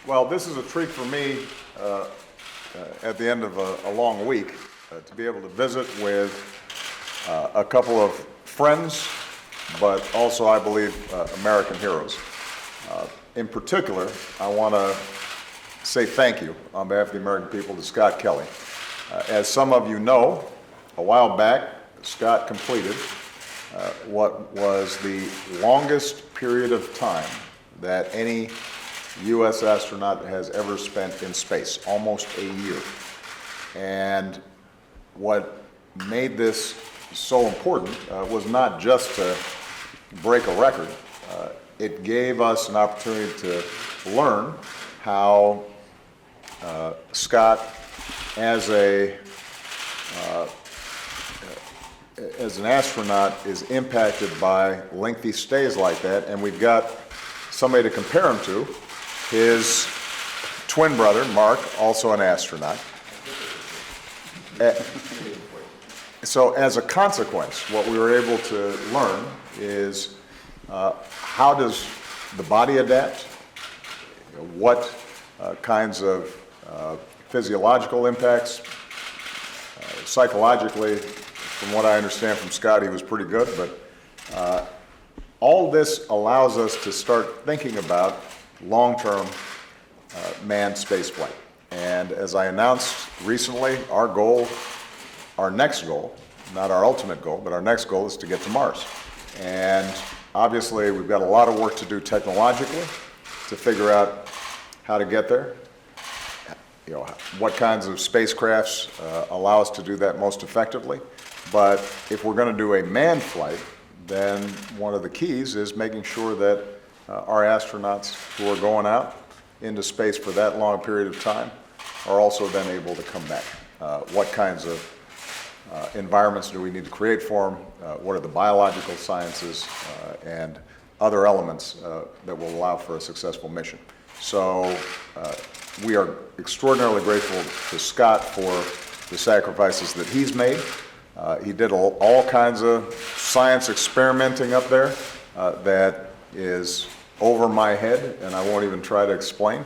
Well, this is a treat for me at the end of a long week to be able to visit with a couple of friends, but also, I believe, American heroes. In particular, I want to say thank you on behalf of the American people to Scott Kelly. As some of you know, a while back, Scott completed what was the longest period of time that any U.S. astronaut has ever spent in space, almost a year. And what made this so important was not just to break a record. It gave us an opportunity to learn how Scott, as an astronaut, is impacted by lengthy stays like that, and we've got somebody to compare him to. His twin brother, Mark, also an astronaut. So as a consequence, what we were able to learn is how does the body adapt, what kinds of physiological impacts, psychologically, from what I understand from Scott, he was pretty good, but all this allows us to start thinking about long-term manned spaceflight. And as I announced recently, our goal, our next goal, not our ultimate goal, but our next goal is to get to Mars. And obviously, we've got a lot of work to do technologically to figure out how to get there. You know, what kinds of spacecrafts allow us to do that most effectively. But if we're going to do a manned flight, then one of the keys is making sure that our astronauts who are going out into space for that long period of time are also then able to come back. What kinds of environments do we need to create for them? What are the biological sciences and other elements that will allow for a successful mission? So we are extraordinarily grateful to Scott for the sacrifices that he's made. He did all kinds of science experimenting up there that is over my head, and I won't even try to explain.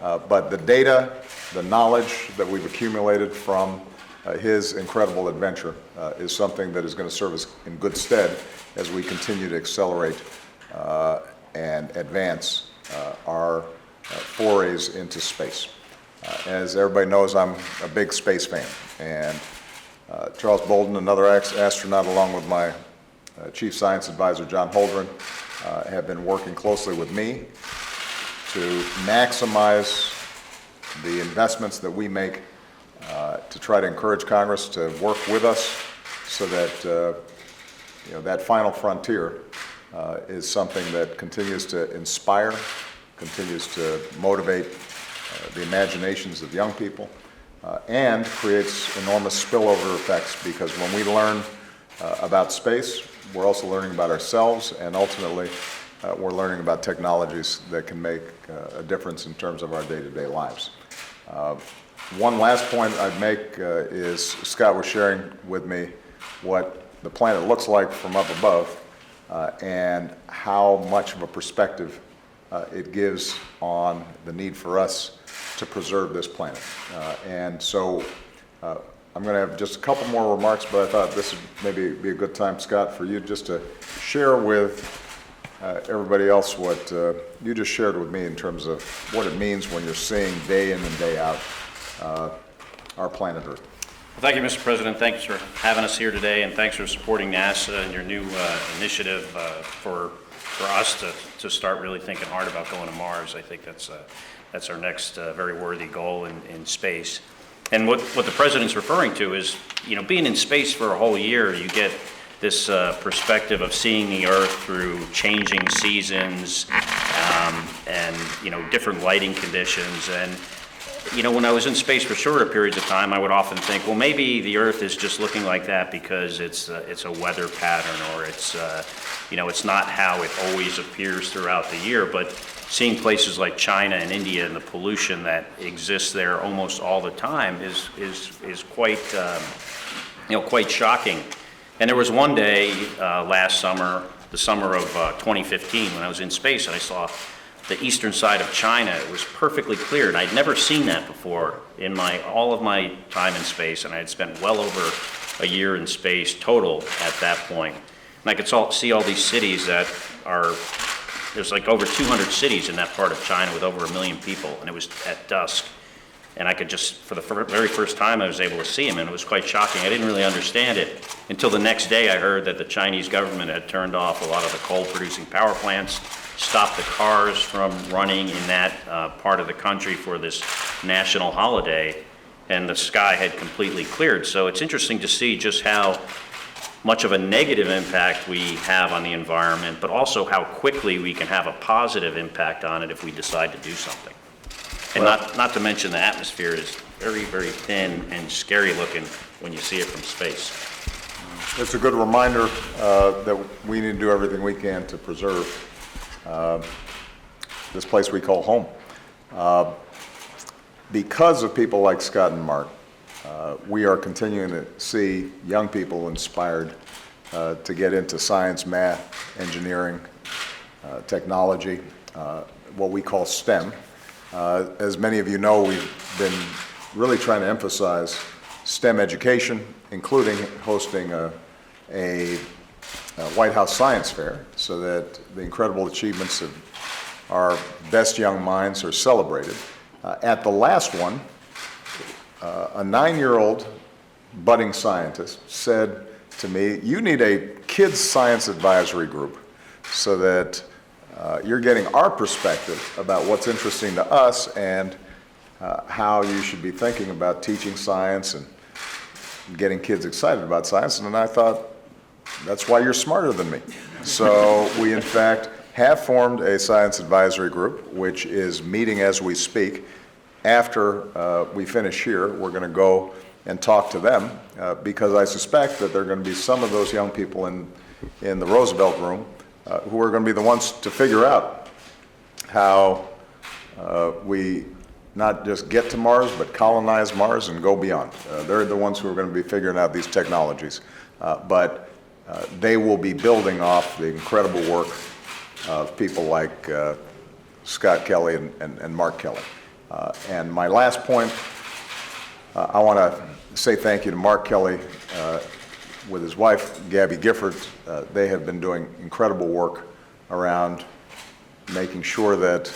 But the data, the knowledge that we've accumulated from his incredible adventure is something that is going to serve us in good stead as we continue to accelerate and advance our forays into space. As everybody knows, I'm a big space fan, and Charles Bolden, another astronaut, along with my Chief Science Advisor, John Holdren, have been working closely with me to maximize the investments that we make to try to encourage Congress to work with us so that that final frontier is something that continues to inspire, continues to motivate the imaginations of young people, and creates enormous spillover effects, because when we learn about space, we're also learning about ourselves, and ultimately we're learning about technologies that can make a difference in terms of our day-to-day lives. One last point I'd make is Scott was sharing with me what the planet looks like from up above and how much of a perspective it gives on the need for us to preserve this planet. And so I'm going to have just a couple more remarks, but I thought this would maybe be a good time, Scott, for you just to share with everybody else what you just shared with me in terms of what it means when you're seeing day in and day out our planet Earth. Well, thank you, Mr. President. Thanks for having us here today, and thanks for supporting NASA and your new initiative for us to start really thinking hard about going to Mars. I think that's our next very worthy goal in space. And what the President's referring to is, being in space for a whole year, you get this perspective of seeing the Earth through changing seasons and different lighting conditions. And when I was in space for shorter periods of time, I would often think, well, maybe the Earth is just looking like that because it's a weather pattern, or it's not how it always appears throughout the year. But seeing places like China and India and the pollution that exists there almost all the time is quite quite shocking. And there was one day last summer, the summer of 2015, when I was in space, and I saw the eastern side of China, it was perfectly clear, and I'd never seen that before in all of my time in space, and I had spent well over a year in space total at that point. And I could see all these cities that are, there's like over 200 cities in that part of China with over 1 million people, and it was at dusk. And I could just, for the very first time, I was able to see them, and it was quite shocking. I didn't really understand it until the next day I heard that the Chinese government had turned off a lot of the coal-producing power plants, stopped the cars from running in that part of the country for this national holiday, and the sky had completely cleared. So it's interesting to see just how much of a negative impact we have on the environment, but also how quickly we can have a positive impact on it if we decide to do something. And not to mention the atmosphere is very, very thin and scary looking when you see it from space. It's a good reminder that we need to do everything we can to preserve this place we call home. Because of people like Scott and Mark, we are continuing to see young people inspired to get into science, math, engineering, technology, what we call STEM. As many of you know, we've been really trying to emphasize STEM education, including hosting a White House Science Fair, so that the incredible achievements of our best young minds are celebrated. At the last one, a 9-year-old budding scientist said to me, "You need a kids science advisory group so that you're getting our perspective about what's interesting to us and how you should be thinking about teaching science and getting kids excited about science." And then I thought, that's why you're smarter than me. So we, in fact, have formed a science advisory group, which is meeting as we speak. After we finish here, we're going to go and talk to them because I suspect that there are going to be some of those young people in the Roosevelt room who are going to be the ones to figure out how we not just get to Mars, but colonize Mars and go beyond. They're the ones who are going to be figuring out these technologies. But they will be building off the incredible work of people like Scott Kelly and Mark Kelly. And my last point, I want to say thank you to Mark Kelly with his wife, Gabby Gifford. They have been doing incredible work around making sure that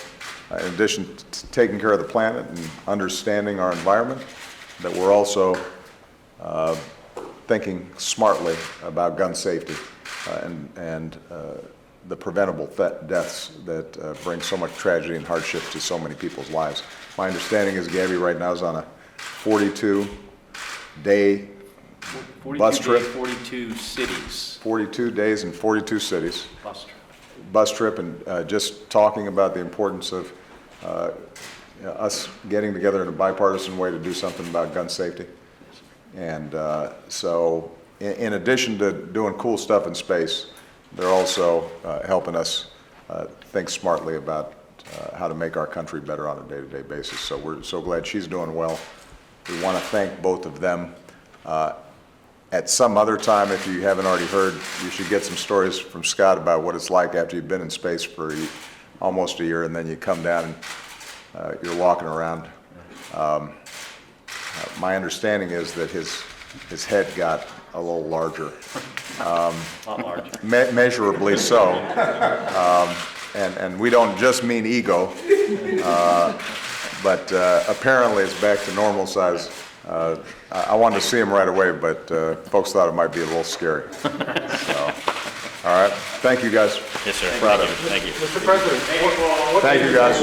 in addition to taking care of the planet and understanding our environment, that we're also thinking smartly about gun safety and the preventable deaths that bring so much tragedy and hardship to so many people's lives. My understanding is Gabby right now is on a 42-day bus trip. 42 cities. 42 days in 42 cities. Bus trip. And just talking about the importance of us getting together in a bipartisan way to do something about gun safety. And so in addition to doing cool stuff in space, they're also helping us think smartly about how to make our country better on a day-to-day basis. So we're so glad she's doing well. We want to thank both of them. At some other time, if you haven't already heard, you should get some stories from Scott about what it's like after you've been in space for almost a year and then you come down and you're walking around. My understanding is that his head got a little larger. A lot larger. Measurably so. And we don't just mean ego, but apparently it's back to normal size. I wanted to see him right away, but folks thought it might be a little scary. So, all right. Thank you, guys. Yes, sir. Proud of Thank you. you. Thank you. Mr. President, Thank you, guys.